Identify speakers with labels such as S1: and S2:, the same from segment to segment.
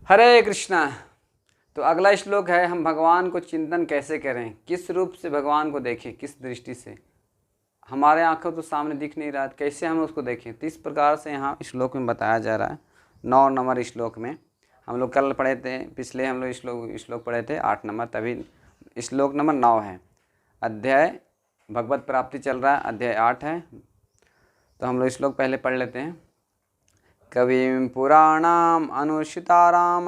S1: हरे कृष्णा। तो अगला श्लोक है, हम भगवान को चिंतन कैसे करें, किस रूप से भगवान को देखें, किस दृष्टि से। हमारे आंखों तो सामने दिख नहीं रहा, कैसे हम उसको देखें। तो इस प्रकार से यहाँ श्लोक में बताया जा रहा है। 9 नंबर श्लोक में हम लोग कल पढ़े थे, पिछले हम लोग श्लोक पढ़े थे 8 नंबर, तभी श्लोक नंबर 9 है। अध्याय भगवत प्राप्ति चल रहा है, अध्याय 8 है। तो हम लोग श्लोक पहले पढ़ लेते हैं। कविं पुराणाम अनुशिताराम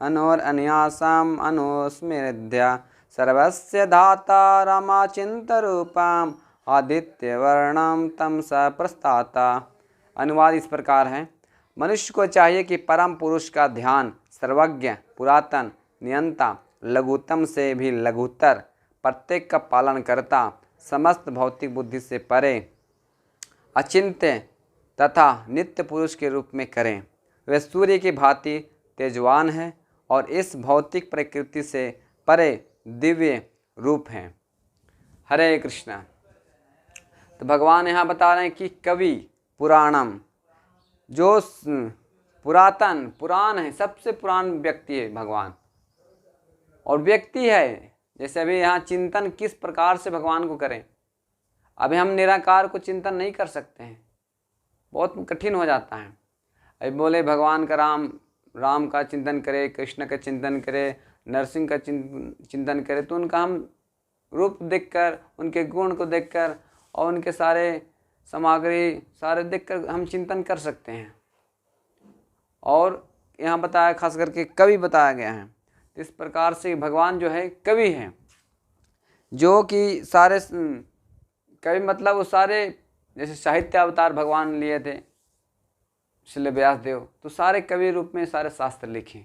S1: अनोरन्यासाम अनुस्मृत्य सर्वस्य धाता रमाचिंतरूपाम आदित्यवर्णम तम स प्रस्ताता। अनुवाद इस प्रकार है। मनुष्य को चाहिए कि परम पुरुष का ध्यान, सर्वज्ञ, पुरातन, नियंता, लघुतम से भी लघुतर, प्रत्येक का पालन करता, समस्त भौतिक बुद्धि से परे, अचिंत्य तथा नित्य पुरुष के रूप में करें। वे सूर्य की भांति तेजवान है और इस भौतिक प्रकृति से परे दिव्य रूप हैं। हरे कृष्णा। तो भगवान यहाँ बता रहे हैं कि कवि पुराणम, जो पुराण है, सबसे पुरान व्यक्ति है भगवान, और व्यक्ति है। जैसे अभी यहाँ चिंतन किस प्रकार से भगवान को करें। अभी हम निराकार को चिंतन नहीं कर सकते हैं, बहुत कठिन हो जाता है। अभी बोले भगवान का राम का चिंतन करे, कृष्ण का चिंतन करे, नरसिंह का चिंतन करे, तो उनका हम रूप देखकर, उनके गुण को देखकर और उनके सारे सामग्री सारे देखकर हम चिंतन कर सकते हैं। और यहाँ बताया खास करके कवि बताया गया है। इस प्रकार से भगवान जो है कवि है, जो कि सारे कवि मतलब वो सारे, जैसे साहित्य अवतार भगवान लिए थे श्रील व्यास देव, तो सारे कवि रूप में सारे शास्त्र लिखे।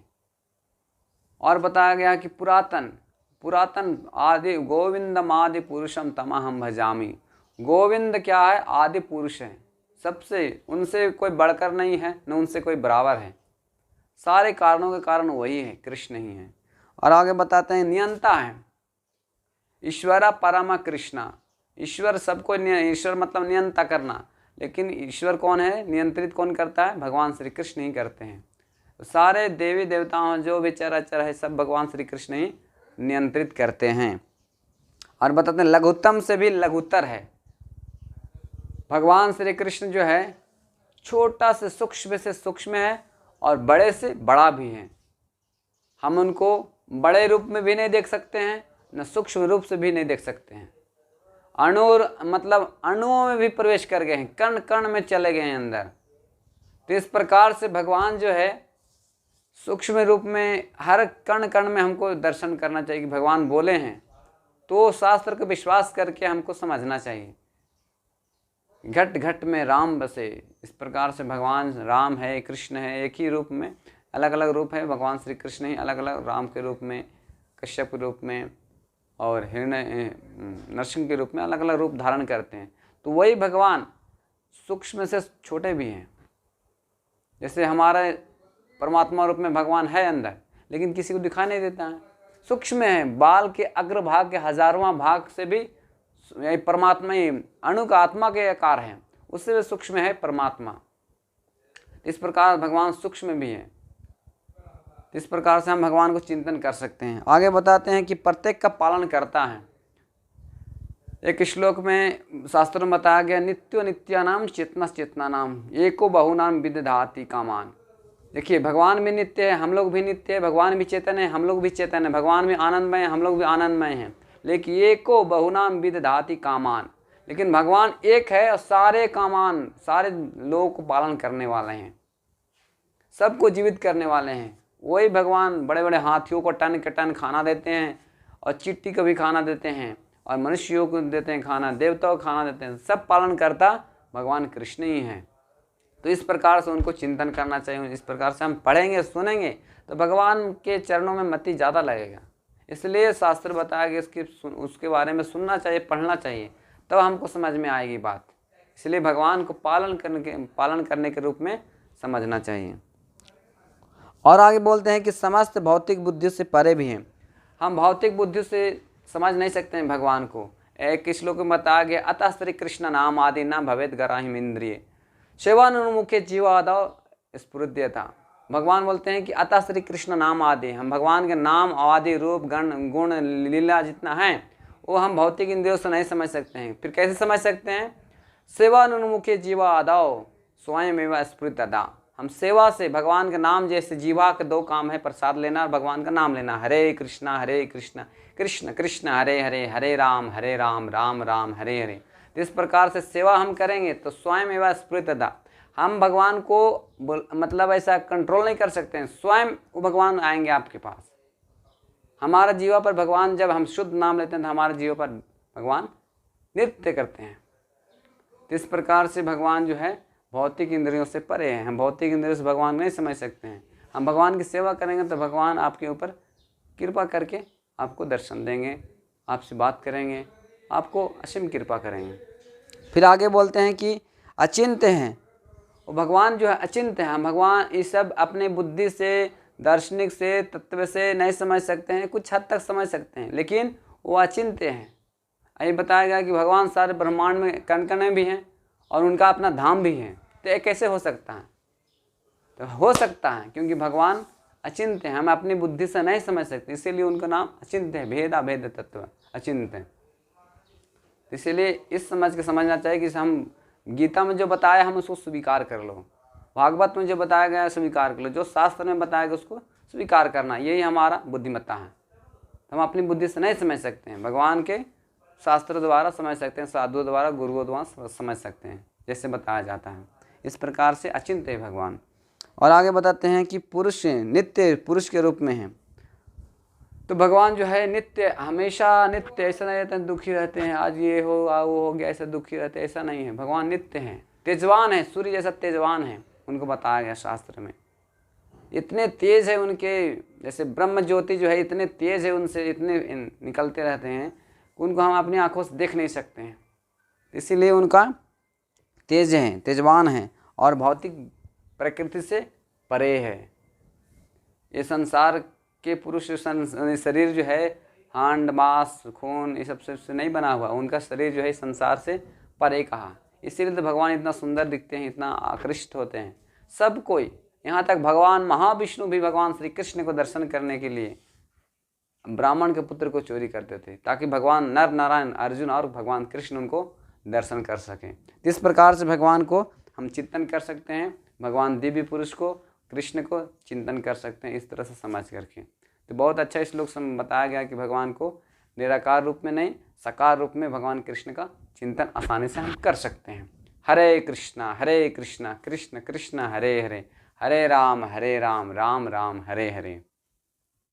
S1: और बताया गया कि पुरातन आदि गोविंदम आदि पुरुषम तमहम भजामी। गोविंद क्या है? आदि पुरुष है, सबसे, उनसे कोई बढ़कर नहीं है, न उनसे कोई बराबर है। सारे कारणों के कारण वही है, कृष्ण ही है। और आगे बताते हैं नियंता है, ईश्वरा परमा कृष्णा। ईश्वर सबको, ईश्वर मतलब नियंता करना, लेकिन ईश्वर कौन है? नियंत्रित कौन करता है? भगवान श्री कृष्ण ही करते हैं। तो सारे देवी देवताओं जो भी चराचर है सब भगवान श्री कृष्ण ही नियंत्रित करते हैं। और बताते हैं लघुत्तम से भी लघुतर है। भगवान श्री कृष्ण जो है छोटा से सूक्ष्म है और बड़े से बड़ा भी है। हम उनको बड़े रूप में भी नहीं देख सकते हैं, न सूक्ष्म रूप से भी नहीं देख सकते हैं। मतलब अणुओं में भी प्रवेश कर गए हैं, कण कण में चले गए हैं अंदर। तो इस प्रकार से भगवान जो है सूक्ष्म रूप में, हर कण कण में हमको दर्शन करना चाहिए कि भगवान बोले हैं, तो शास्त्र को विश्वास करके हमको समझना चाहिए। घट घट में राम बसे, इस प्रकार से भगवान राम है, कृष्ण है, एक ही रूप में, अलग अलग रूप है भगवान श्री कृष्ण ही, अलग अलग, राम के रूप में, कश्यप के रूप में और हिरण्य नरसिंह के रूप में अलग अलग रूप धारण करते हैं। तो वही भगवान सूक्ष्म से छोटे भी हैं। जैसे हमारे परमात्मा रूप में भगवान है अंदर, लेकिन किसी को दिखाई नहीं देता है, सूक्ष्म है। बाल के अग्रभाग के 1000वां भाग से भी परमात्मा ही, अणु का आत्मा के आकार है, उससे भी सूक्ष्म है परमात्मा। इस प्रकार भगवान सूक्ष्म भी है। इस प्रकार से हम भगवान को चिंतन कर सकते हैं। आगे बताते हैं कि प्रत्येक का पालन करता है। एक श्लोक में शास्त्रों में बताया गया, नित्यो नित्यानाम चेतनानाम एको बहुनाम विदधाति कामान। देखिए भगवान भी नित्य है, हम लोग भी नित्य है, भगवान भी चेतन है, हम लोग भी चेतन है, भगवान भी आनंदमय है, हम लोग भी आनंदमय हैं। लेकिन एको बहुनाम विदधाति कामान, लेकिन भगवान एक है और सारे कामान, सारे लोगों को पालन करने वाले हैं, सबको जीवित करने वाले हैं। वही भगवान बड़े बड़े हाथियों को टन के टन खाना देते हैं, और चींटी को भी खाना देते हैं, और मनुष्यों को देते हैं खाना, देवताओं को खाना देते हैं। सब पालन करता भगवान कृष्ण ही हैं। तो इस प्रकार से उनको चिंतन करना चाहिए। इस प्रकार से हम पढ़ेंगे, सुनेंगे, तो भगवान के चरणों में मति ज़्यादा लगेगा। इसलिए शास्त्र बताया कि उसके बारे में सुनना चाहिए, पढ़ना चाहिए, तब हमको समझ में आएगी बात। इसलिए भगवान को पालन करने के रूप में समझना चाहिए। और आगे बोलते हैं कि समस्त भौतिक बुद्धि से परे भी हैं। हम भौतिक बुद्धि से समझ नहीं सकते हैं भगवान को। एक श्लोक में बताया गया, अतः श्री कृष्ण नाम आदि न भवेद गराहिम इंद्रिय सेवानुमुखे जीवादव स्फुरद्यता। भगवान बोलते हैं कि अतः श्री कृष्ण नाम आदि, हम भगवान के नाम आदि रूप गण गुण लीला जितना है वो हम भौतिक इंद्रियों से नहीं समझ सकते हैं। फिर कैसे समझ सकते हैं? सेवानुन्मुखे जीवा आदाओ स्वयं एवं स्फुरद्यता। हम सेवा से भगवान के नाम, जैसे जीवा के दो काम है, प्रसाद लेना और भगवान का नाम लेना, हरे कृष्ण कृष्ण कृष्ण हरे हरे, हरे राम राम राम हरे हरे। तो इस प्रकार से सेवा हम करेंगे तो स्वयं एवं स्फुरद्यता, हम भगवान को मतलब ऐसा कंट्रोल नहीं कर सकते हैं, स्वयं वो भगवान आएंगे आपके पास। हमारा जीवा पर भगवान, जब हम शुद्ध नाम लेते हैं तो हमारे जीवा पर भगवान नृत्य करते हैं। तो इस प्रकार से भगवान जो है भौतिक इंद्रियों से परे हैं, हम भौतिक इंद्रियों से भगवान नहीं समझ सकते हैं। हम भगवान की सेवा करेंगे तो भगवान आपके ऊपर कृपा करके आपको दर्शन देंगे, आपसे बात करेंगे, आपको असीम कृपा करेंगे। फिर आगे बोलते हैं कि अचिंत्य हैं, वो भगवान जो है अचिंत्य है। हम भगवान ये सब अपने बुद्धि से, दार्शनिक से, तत्व से नहीं समझ सकते हैं, कुछ हद तक समझ सकते हैं, लेकिन वो अचिंत्य हैं। ये बताया गया कि भगवान सारे ब्रह्मांड में कण कण में भी हैं और उनका अपना धाम भी है। तो ये कैसे हो सकता है? तो हो सकता है क्योंकि भगवान अचिंत्य हैं, हम अपनी बुद्धि से नहीं समझ सकते, इसीलिए उनका नाम अचिंत्य है, भेद अभेद तत्व अचिंत्य। इसीलिए इस समझ के समझना चाहिए कि हम गीता में जो बताया हम उसको स्वीकार कर लो, भागवत में जो बताया गया है स्वीकार कर लो, जो शास्त्र में बताया गया उसको स्वीकार करना, यही हमारा बुद्धिमत्ता है। हम अपनी बुद्धि से नहीं समझ सकते हैं, भगवान के शास्त्र द्वारा समझ सकते हैं, साधुओं द्वारा, गुरुओं द्वारा समझ सकते हैं, जैसे बताया जाता है। इस प्रकार से अचिंत्य है भगवान। और आगे बताते हैं कि पुरुष नित्य पुरुष के रूप में है। तो भगवान जो है नित्य, हमेशा नित्य, ऐसा नहीं रहता है दुखी रहते हैं, आज ये हो वो हो गया, ऐसा दुखी रहते हैं, ऐसा नहीं है। भगवान नित्य हैं, तेजवान है, सूर्य जैसा तेजवान है, उनको बताया गया शास्त्र में। इतने तेज है उनके, जैसे ब्रह्म ज्योति जो है इतने तेज है, उनसे इतने निकलते रहते हैं, उनको हम अपनी आंखों से देख नहीं सकते हैं, इसीलिए उनका तेज है, तेजवान है और भौतिक प्रकृति से परे है। ये संसार के पुरुष शरीर जो है हांड मांस खून ये सब से नहीं बना हुआ, उनका शरीर जो है संसार से परे कहा। इसीलिए तो भगवान इतना सुंदर दिखते हैं, इतना आकृष्ट होते हैं सब कोई। यहाँ तक भगवान महाविष्णु भी भगवान श्री कृष्ण को दर्शन करने के लिए ब्राह्मण के पुत्र को चोरी करते थे, ताकि भगवान नर नारायण अर्जुन और भगवान कृष्ण उनको दर्शन कर सकें। इस प्रकार से भगवान को हम चिंतन कर सकते हैं, भगवान दिव्य पुरुष को, कृष्ण को चिंतन कर सकते हैं, इस तरह से समझ करके। तो बहुत अच्छा इस श्लोक में बताया गया कि भगवान को निराकार रूप में नहीं, साकार रूप में भगवान कृष्ण का चिंतन आसानी से हम कर सकते हैं। हरे कृष्णा कृष्ण कृष्ण हरे हरे, हरे राम राम राम हरे हरे।